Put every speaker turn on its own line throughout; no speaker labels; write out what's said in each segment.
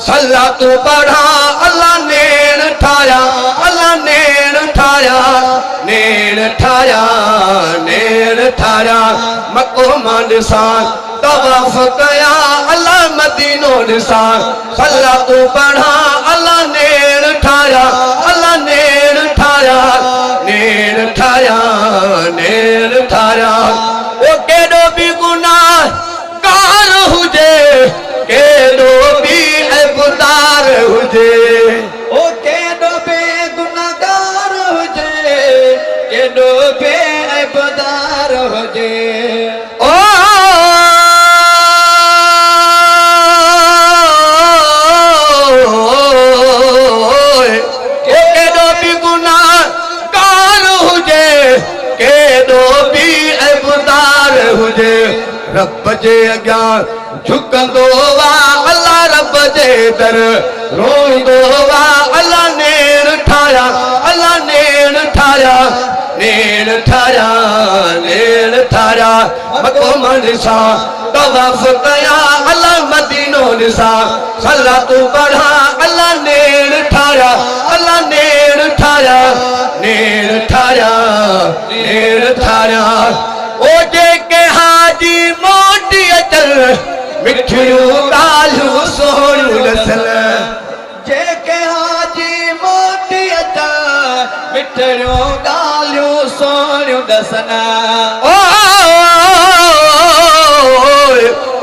सल्ला तू पढ़ा अल्लाह नेण ठाया अल्लाह नेण ठाया नेण ठाया नेण ठाया मको मानसान तवाफ कया अल्लाह मदीनो निसान सल्ला तू पढ़ा अल्लाह नेण ठाया अल्लाह नेण ठाया नेण ठाया नेण ठाया ओ केडो भी गुनाह कार हुजे केडो भी ऐबदार हुजे
ओ केडो बे गुनाहगार हुजे केडो बे ऐबदार हुजे
ओ केडो भी गुनाहगार हुजे केडो भी ऐबदार हुजे रब जे अॻियां झुकंदो वा अल्लाह रब जे दर रोईंदो वा अल्लाह नेण ठाया अल्लाह नेण ठाया नेण ठाया नेण ठाया मको निसा तवाफ कया अल्लाह मदीनो निसा सल्ला तू पढ़ा अल्लाह नेण ठाया अल्लाह नेण ठाया नेण ठाया नेण ठाया ओ जेके हाजी मोटी अचल मिठियूं ॻाल्हियूं सोनियूं ॾसन
जेके हाजी मोटी अचल मिठियूं ॻाल्हियूं सोनियूं ॾसन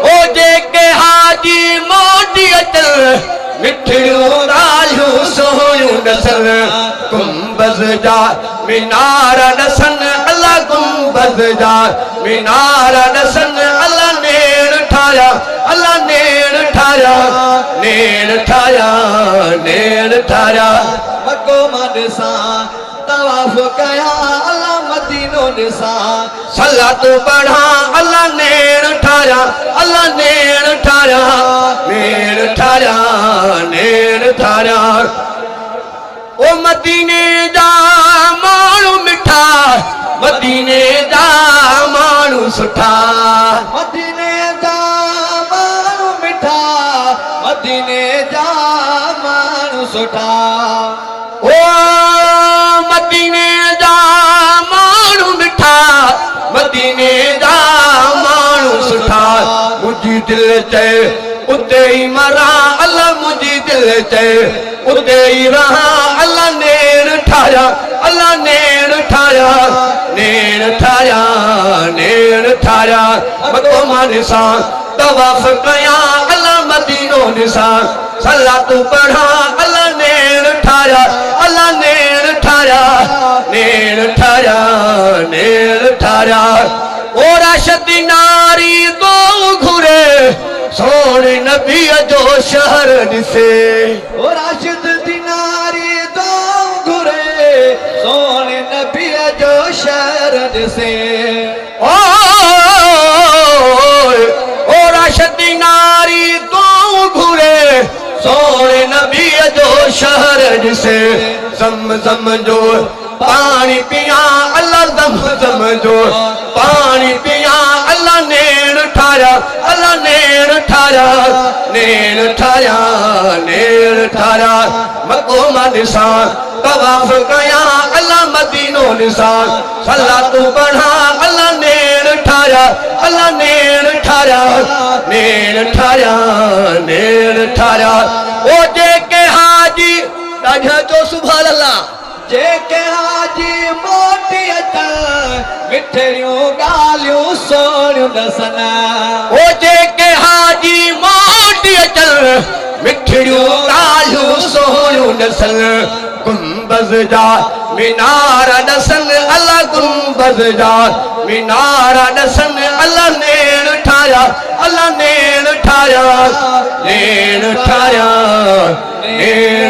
ओ जेके हाजी मोटी अचल मिठियूं ॻाल्हियूं सोनियूं ॾसन गुंबज़ जा मीनार ॾसन अल्लाह गुंबज़ जा मीनार ॾसन अल्लाह नेण ठाया अल्लाह नेण ठाया नेण ठाया नेण ठाया
मको ॾिसा तवाफ कया अल्लाह मदीनो ॾिसा
सल्ला तू पढ़ा अल्लाह नेण ठाया अल्लाह नेण ठाया नेण ठाया नेण ठाया ओ मदीने जा माण्हू मिठा मदीने जा माण्हू सुठा
मदीने जा माण्हू मिठा मदीने जा माण्हू सुठा
ओ मदीने जा माण्हू मिठा मदीने जा माण्हू सुठा मुंहिंजी दिलि चए उते ई मरा अल्लाह मुंहिंजी दिलि चए उते ई रहा अल्लाह नेण ठाया अल्लाह नेण ठाया नेण ठाया नेण ठाया मको निसा तवाफ कया अल्लाह मदीनो निसा सल्ला तू पढ़ा अल्लाह नेण ठाया अल्लाह नेण ठाया नेण ठाया नेण ठाया ओ राशिद नारी दो घुरे सोने नबी जो शहर ॾिसे
ओ राशिद दिनारी दो घुरे सोने नबी जो शहर ॾिसे
ओ राशिद नारी दो घुरे सोने नबी जो शहर ॾिसे ज़म जो पानी पिया अल्लाह ज़म जो पानी पिया अल्लाह नेण ठाया अल्लाह नेण ठाया नेण ठाया नेण ठाया मको निसा तवाफ कया अल्लाह मदीनो निसा सल्ला तू पढ़ा अल्लाह नेण ठाया अल्लाह नेण ठाया नेण ठाया नेण ठाया ओ जेके हाजी ॾाढा जो सुभान अल्लाह
जेके हाजी मोटी अचल मिठियूं ॻाल्हियूं सोनियूं ॾसन
ओ जेके हाजी मोटी अचल मिठियूं ॻाल्हियूं सोनियूं ॾसन गुंबज़ जा मीनार ॾसन अल्लाह गुंबज़ जा मीनार ॾसन अल्लाह नेण ठाया अल्लाह नेण ठाया नेण ठाया नेण